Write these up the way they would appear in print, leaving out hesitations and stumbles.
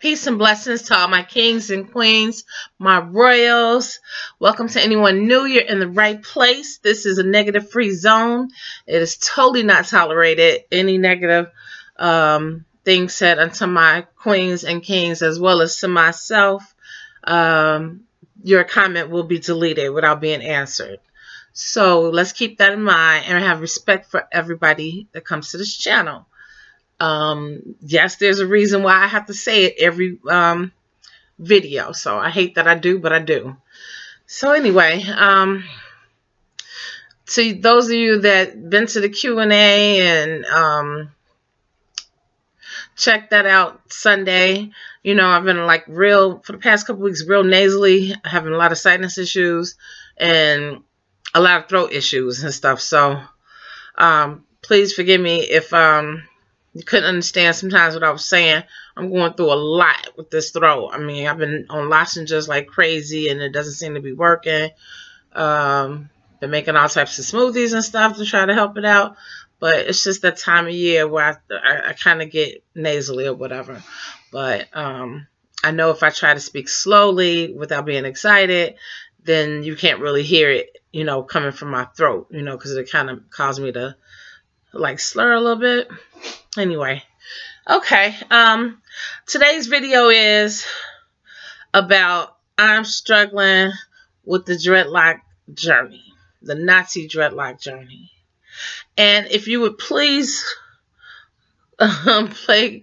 Peace and blessings to all my kings and queens, my royals. Welcome to anyone new. You're in the right place. This is a negative-free zone. It is totally not tolerated. Any negative things said unto my queens and kings as well as to myself, your comment will be deleted without being answered. So let's keep that in mind and have respect for everybody that comes to this channel. Yes, there's a reason why I have to say it every video. So I hate that I do, but I do. So anyway, to those of you that been to the Q&A and check that out Sunday, you know, I've been like for the past couple weeks, real nasally, having a lot of sinus issues and a lot of throat issues and stuff. So please forgive me if you couldn't understand sometimes what I was saying. I'm going through a lot with this throat. I mean, I've been on lozenges like crazy, and it doesn't seem to be working. Been making all types of smoothies and stuff to try to help it out. But it's just that time of year where I kind of get nasally or whatever. But I know if I try to speak slowly without being excited, then you can't really hear it, you know, coming from my throat, you know, because it kind of caused me to like slur a little bit. Anyway, okay. Today's video is about I'm struggling with the dreadlock journey, the Natty dreadlock journey. And if you would please pay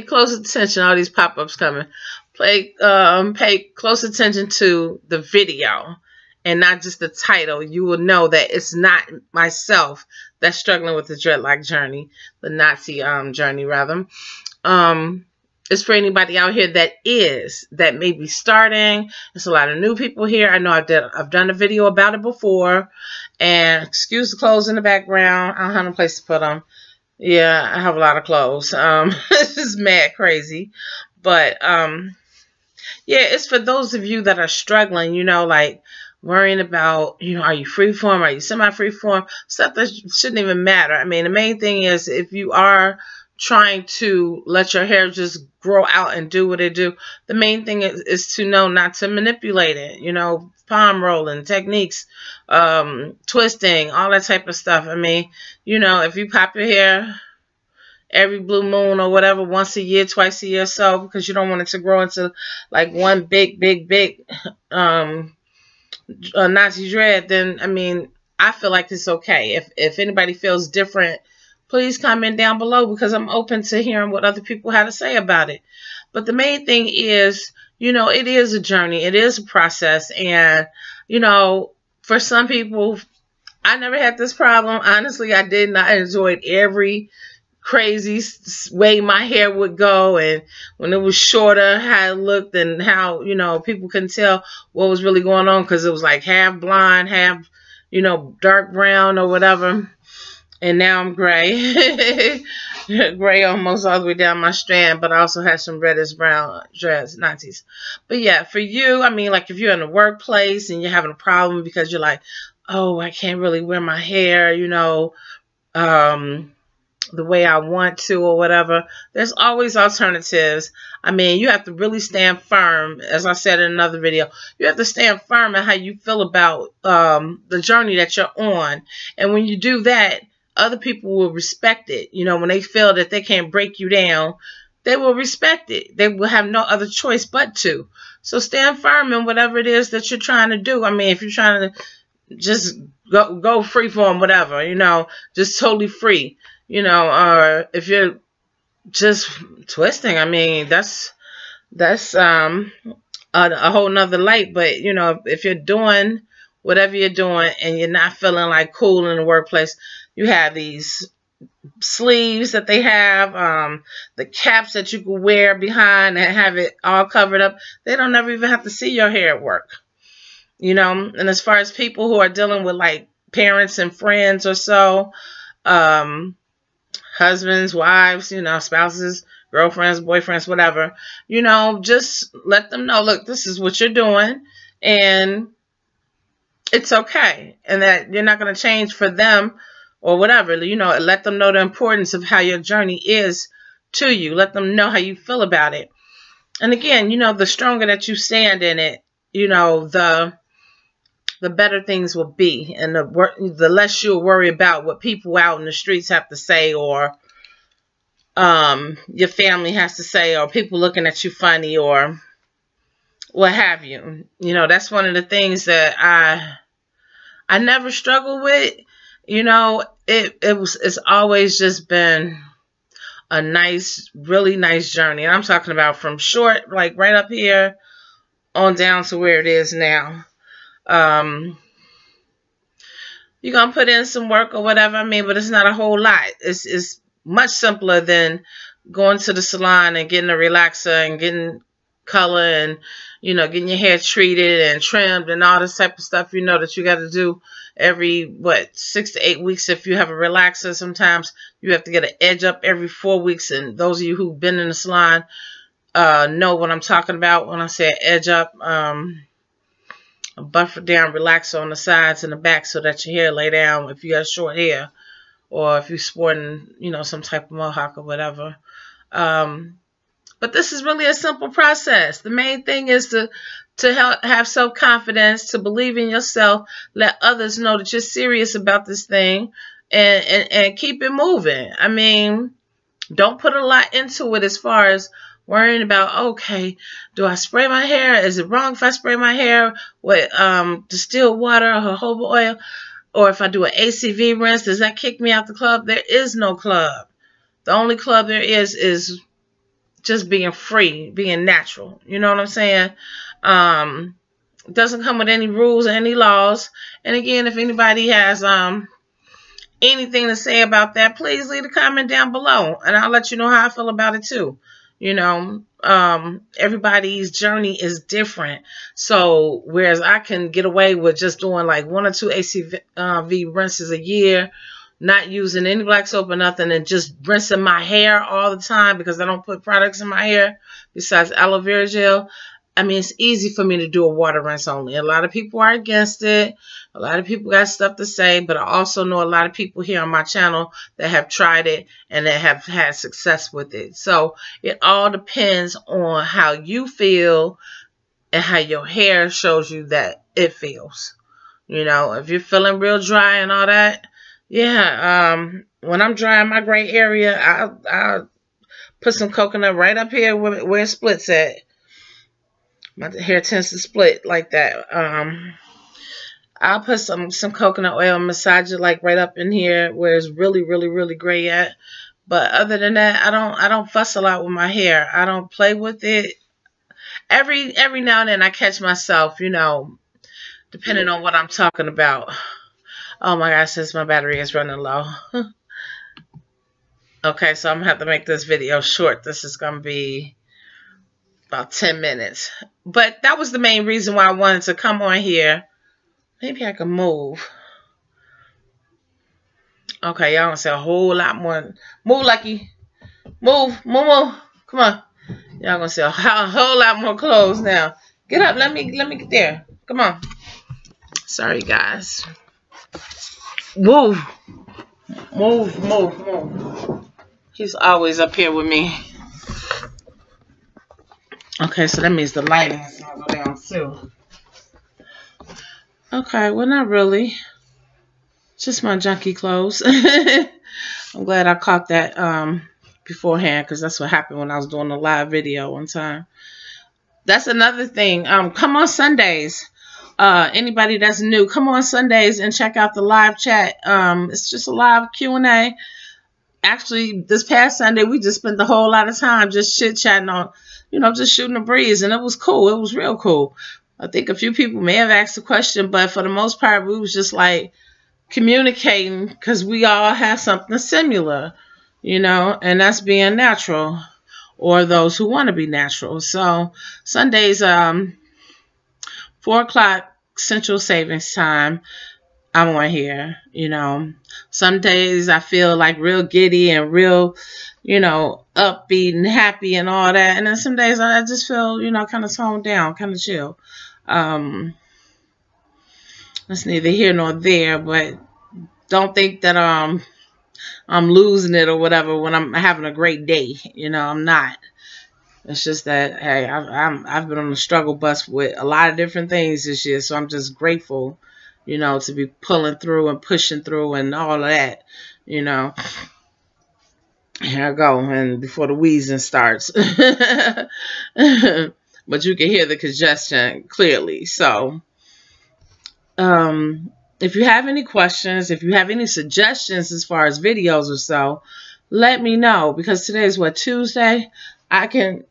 close attention, all these pop-ups coming. Pay close attention to the video and not just the title. You will know that it's not myself that's struggling with the dreadlock journey, the Natty journey rather. It's for anybody out here that may be starting. There's a lot of new people here. I know I've done a video about it before. And excuse the clothes in the background. I don't have no place to put them. Yeah, I have a lot of clothes. This is mad crazy. But yeah, it's for those of you that are struggling, you know, like worrying about, you know, are you freeform? Are you semi-freeform? Stuff that shouldn't even matter. I mean, the main thing is if you are trying to let your hair just grow out and do what it do, the main thing is to know not to manipulate it, you know, palm rolling techniques, twisting, all that type of stuff. I mean, you know, if you pop your hair every blue moon or whatever, once a year, twice a year, so because you don't want it to grow into like one big Natty dread, then I mean, I feel like it's okay. If anybody feels different, please comment down below because I'm open to hearing what other people have to say about it. But the main thing is, you know, it is a journey. It is a process. And, you know, for some people, I never had this problem. Honestly, I didn't. I enjoyed every crazy way my hair would go, and when it was shorter, how it looked, and how, you know, people couldn't tell what was really going on because it was like half blonde, half, you know, dark brown or whatever. And now I'm gray. Gray almost all the way down my strand, but I also have some reddish brown dreads, Natties. But yeah, for you, I mean, like if you're in the workplace and you're having a problem because you're like, oh, I can't really wear my hair, you know, the way I want to or whatever, there's always alternatives. I mean, you have to really stand firm. As I said in another video, you have to stand firm in how you feel about the journey that you're on. And when you do that, other people will respect it. You know, when they feel that they can't break you down, they will respect it. They will have no other choice but to. So stand firm in whatever it is that you're trying to do. I mean, if you're trying to just go free form, whatever, you know, just totally free. You know, or if you're just twisting, I mean, that's a whole nother light. But, you know, if you're doing whatever you're doing and you're not feeling like cool in the workplace, you have these sleeves that they have, the caps that you can wear behind and have it all covered up. They don't ever even have to see your hair at work, you know. And as far as people who are dealing with like parents and friends or so, husbands, wives, you know, spouses, girlfriends, boyfriends, whatever, you know, just let them know, look, this is what you're doing and it's okay. And that you're not going to change for them or whatever, you know, let them know the importance of how your journey is to you. Let them know how you feel about it. And again, you know, the stronger that you stand in it, you know, the better things will be, and the less you'll worry about what people out in the streets have to say, or your family has to say, or people looking at you funny, or what have you. You know, that's one of the things that I never struggle with. You know, it's always just been a nice, really nice journey. And I'm talking about from short, like right up here on down to where it is now. You're going to put in some work or whatever, I mean, but it's not a whole lot. It's much simpler than going to the salon and getting a relaxer and getting color and, you know, getting your hair treated and trimmed and all this type of stuff, you know, that you got to do every, 6 to 8 weeks. If you have a relaxer, sometimes you have to get an edge up every 4 weeks. And those of you who've been in the salon know what I'm talking about when I say edge up. A buffer down relaxer on the sides and the back so that your hair lay down if you got short hair, or if you're sporting, you know, some type of mohawk or whatever. But this is really a simple process. The main thing is to have self-confidence, to believe in yourself, let others know that you're serious about this thing, and keep it moving. I mean, don't put a lot into it as far as worrying about, okay, do I spray my hair? Is it wrong if I spray my hair with distilled water or jojoba oil? Or if I do an ACV rinse, does that kick me out the club? There is no club. The only club there is just being free, being natural. You know what I'm saying? It doesn't come with any rules or any laws. And again, if anybody has anything to say about that, please leave a comment down below, and I'll let you know how I feel about it too. You know, everybody's journey is different. So whereas I can get away with just doing like 1 or 2 ACV rinses a year, not using any black soap or nothing, and just rinsing my hair all the time because I don't put products in my hair besides aloe vera gel. I mean, it's easy for me to do a water rinse only. A lot of people are against it. A lot of people got stuff to say, but I also know a lot of people here on my channel that have tried it and that have had success with it. So it all depends on how you feel and how your hair shows you that it feels. You know, if you're feeling real dry and all that, yeah, when I'm dry in my gray area, I'll put some coconut right up here where it splits at. My hair tends to split like that. I'll put some coconut oil and massage it like right up in here where it's really, really, really gray at. But other than that, I don't fuss a lot with my hair. I don't play with it. Every now and then I catch myself, you know, depending on what I'm talking about. Oh my gosh, since my battery is running low. Okay, so I'm gonna have to make this video short. This is gonna be about 10 minutes. But that was the main reason why I wanted to come on here. Maybe I can move. Okay, y'all gonna say a whole lot more. Move, Lucky. Move, move, move. Come on. Y'all gonna say a whole lot more clothes now. Get up. Let me get there. Come on. Sorry, guys. Move. Move, move, move. He's always up here with me. Okay, so that means the lighting is going to go down too. Okay, well, not really. Just my junky clothes. I'm glad I caught that beforehand, because that's what happened when I was doing a live video one time. That's another thing. Come on Sundays. Anybody that's new, come on Sundays and check out the live chat. It's just a live Q&A. Actually, this past Sunday, we just spent the whole lot of time just chit-chatting on, you know, just shooting a breeze, and it was cool. It was real cool. I think a few people may have asked a question, but for the most part, we was just like communicating because we all have something similar, you know, and that's being natural, or those who want to be natural. So Sundays, 4 o'clock Central Savings Time, I'm on here, you know. Some days I feel like real giddy and real, you know, upbeat and happy and all that. And then some days I just feel, you know, kind of toned down, kind of chill. That's neither here nor there, but don't think that I'm losing it or whatever when I'm having a great day. You know, I'm not. It's just that, hey, I've been on the struggle bus with a lot of different things this year, so I'm just grateful, you know, to be pulling through and pushing through and all of that, you know. Here I go, and before the wheezing starts. But you can hear the congestion clearly. So, if you have any questions, if you have any suggestions as far as videos or so, let me know. Because today is what, Tuesday? I can...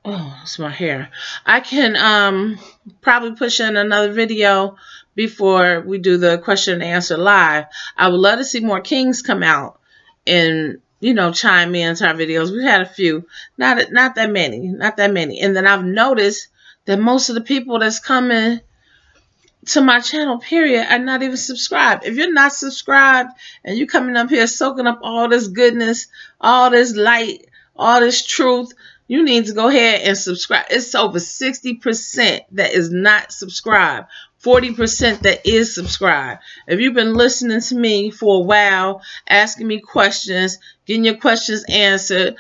Oh, it's my hair. I can probably push in another video before we do the question and answer live. I would love to see more kings come out and, you know, chime in to our videos. We've had a few, not that many. And then I've noticed that most of the people that's coming to my channel, period, are not even subscribed. If you're not subscribed and you coming up here soaking up all this goodness, all this light, all this truth, you need to go ahead and subscribe. It's over 60% that is not subscribed. 40% that is subscribed. If you've been listening to me for a while, asking me questions, getting your questions answered,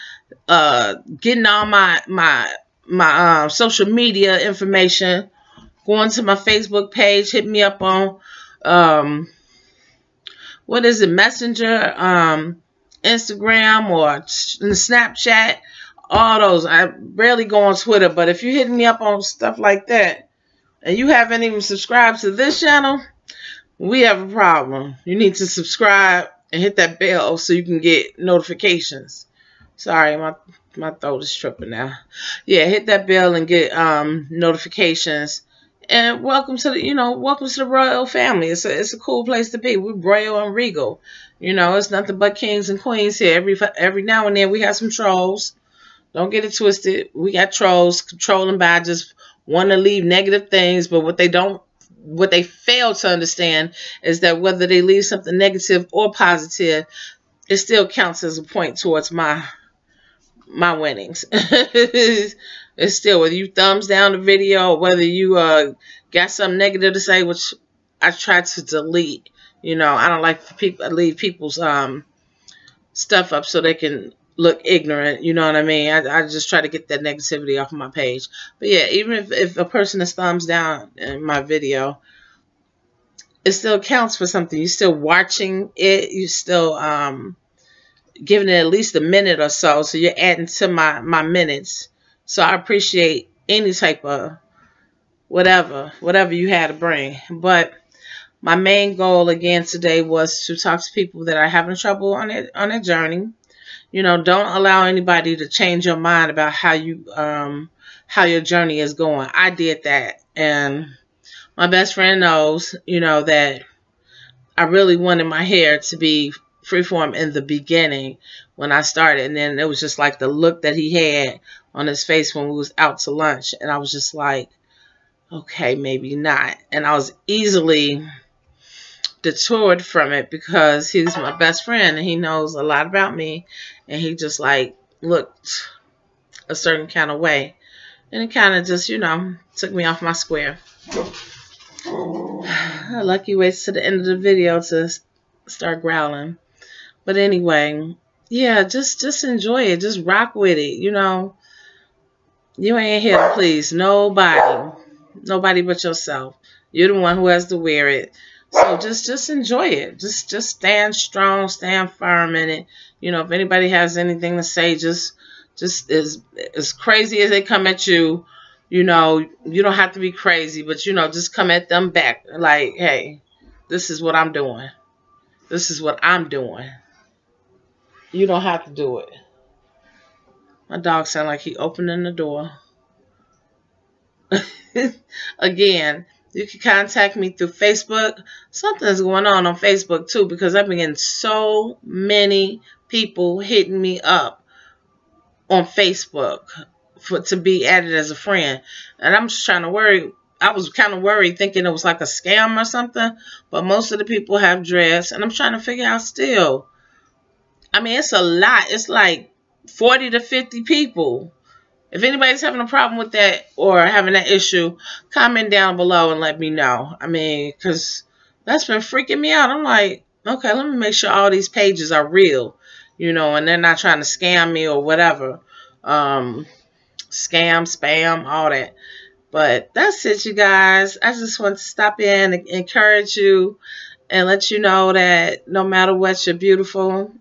getting all my social media information, going to my Facebook page, hit me up on what is it, Messenger, Instagram, or Snapchat. All those. I rarely go on Twitter, but if you're hitting me up on stuff like that and you haven't even subscribed to this channel, we have a problem. You need to subscribe and hit that bell so you can get notifications. Sorry, my throat is tripping now. Yeah, hit that bell and get notifications. And welcome to the, welcome to the royal family. It's a cool place to be. We're royal and regal. You know, it's nothing but kings and queens here. Every now and then we have some trolls. Don't get it twisted. We got trolls controlling by just want to leave negative things, but what they fail to understand is that whether they leave something negative or positive, it still counts as a point towards my winnings. It's still, whether you thumbs down the video or whether you got something negative to say, which I try to delete. You know, I don't like to leave people's stuff up so they can look ignorant, you know what I mean? I just try to get that negativity off of my page. But yeah, even if a person is thumbs down in my video, it still counts for something. You're still watching it. You're still giving it at least a minute or so. So you're adding to my minutes. So I appreciate any type of whatever you had to bring. But my main goal again today was to talk to people that are having trouble on their journey. You know, don't allow anybody to change your mind about how your journey is going. I did that, and my best friend knows, you know, that I really wanted my hair to be freeform in the beginning when I started, and then it was just like the look that he had on his face when we was out to lunch, and I was just like, okay, maybe not. And I was easily detoured from it because he's my best friend and he knows a lot about me, and he just like looked a certain kind of way, and it kind of just, you know, took me off my square. Lucky waits to the end of the video to start growling. But anyway, yeah, just enjoy it, just rock with it. You know, you ain't here to please nobody but yourself. You're the one who has to wear it. So just enjoy it. Just stand strong, stand firm in it. You know, if anybody has anything to say, just as crazy as they come at you, you know, you don't have to be crazy, but, you know, just come at them back. Like, hey, this is what I'm doing. This is what I'm doing. You don't have to do it. My dog sound like he opening the door. Again, you can contact me through Facebook. Something's going on Facebook too, because I've been getting so many people hitting me up on Facebook to be added as a friend. And I'm just trying to worry. I was kind of worried thinking it was like a scam or something. But most of the people have dreads. And I'm trying to figure out still. I mean, it's a lot. It's like 40 to 50 people. If anybody's having a problem with that or having that issue, comment down below and let me know. I mean, because that's been freaking me out. I'm like, okay, let me make sure all these pages are real, you know, and they're not trying to scam me or whatever. scam, spam, all that. But that's it, you guys. I just want to stop in and encourage you and let you know that no matter what, you're beautiful,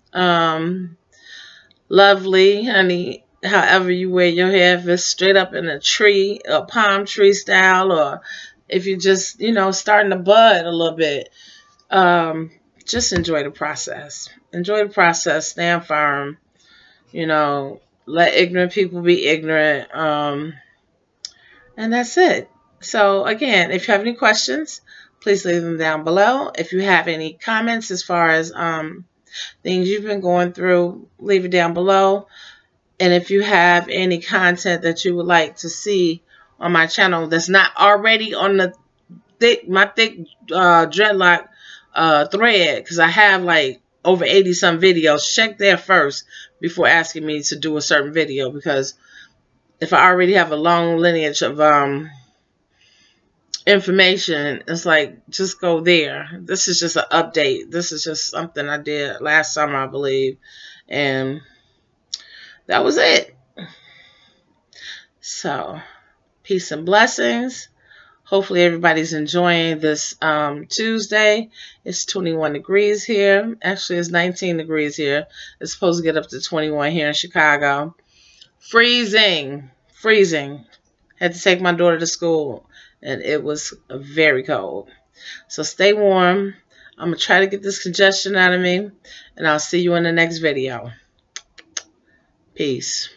lovely, honey. However you wear your hair, if it's straight up in a tree, a palm tree style, or if you just, starting to bud a little bit, just enjoy the process. Enjoy the process. Stand firm. Let ignorant people be ignorant. And that's it. So again, if you have any questions, please leave them down below. If you have any comments as far as things you've been going through, leave it down below. And if you have any content that you would like to see on my channel that's not already on the my thick dreadlock thread, because I have like over 80 some videos, check there first before asking me to do a certain video, because if I already have a long lineage of information, it's like, just go there. This is just an update. This is just something I did last summer, I believe. And that was it. So, peace and blessings. Hopefully everybody's enjoying this Tuesday. It's 21 degrees here. Actually, it's 19 degrees here. It's supposed to get up to 21 here in Chicago. Freezing. Freezing. Had to take my daughter to school, and it was very cold. So stay warm. I'm going to try to get this congestion out of me, and I'll see you in the next video. Peace.